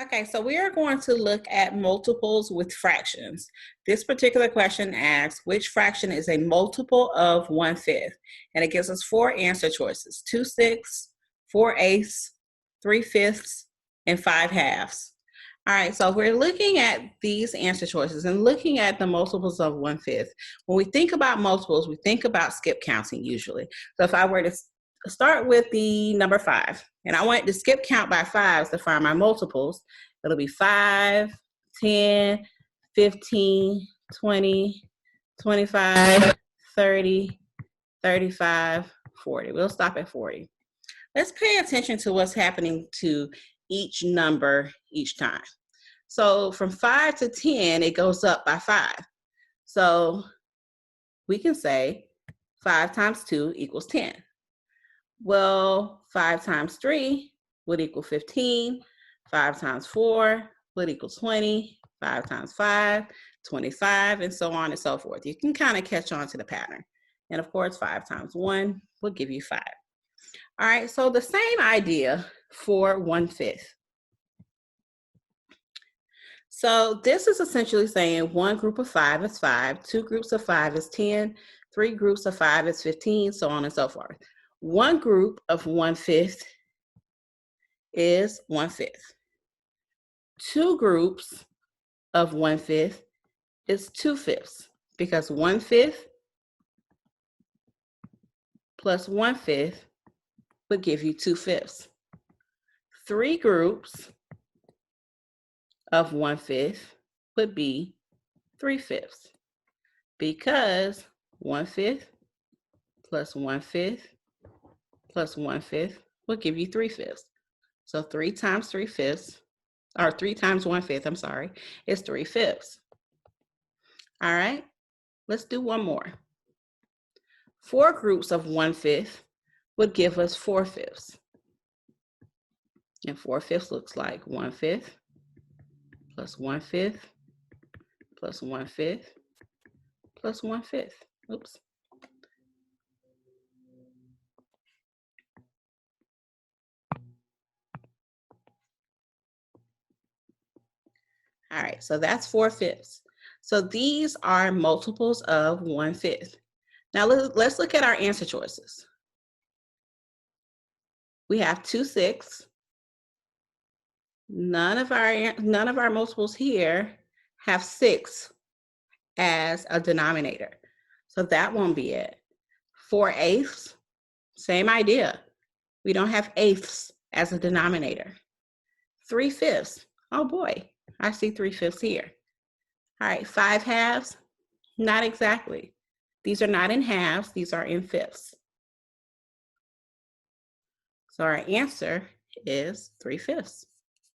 Okay, so we are going to look at multiples with fractions. This particular question asks, which fraction is a multiple of 1/5? And it gives us four answer choices: 2/6, 4/8, 3/5, and 5/2. All right, so we're looking at these answer choices and looking at the multiples of 1/5. When we think about multiples, we think about skip counting usually. So if I were to start with the number 5, and I want to skip count by 5s to find my multiples, it'll be 5, 10, 15, 20, 25, 30, 35, 40. We'll stop at 40. Let's pay attention to what's happening to each number each time. So from 5 to 10, it goes up by 5. So we can say 5 times 2 equals 10. Well, 5 times 3 would equal 15. 5 times 4 would equal 20. 5 times 5, 25, and so on and so forth. You can kind of catch on to the pattern. And of course, 5 times 1 will give you 5. All right, so the same idea for 1/5. So this is essentially saying one group of 5 is 5, two groups of 5 is 10, three groups of 5 is 15, so on and so forth. One group of 1/5 is 1/5. Two groups of 1/5 is 2/5, because 1/5 plus 1/5 would give you 2/5. Three groups of 1/5 would be 3/5, because 1/5 plus 1/5 plus 1/5 will give you 3/5. So 3 times 3/5, or 3 times 1/5, I'm sorry, is 3/5. All right, let's do one more. Four groups of 1/5 would give us 4/5. And 4/5 looks like 1/5 plus 1/5 plus 1/5 plus 1/5. Oops. All right, so that's 4/5. So these are multiples of 1/5. Now let's look at our answer choices. We have 2/6. None of our multiples here have 6 as a denominator, so that won't be it. 4/8, same idea. We don't have eighths as a denominator. 3/5, oh boy, I see 3/5 here. All right, 5/2, not exactly. These are not in halves, these are in fifths. So our answer is 3/5.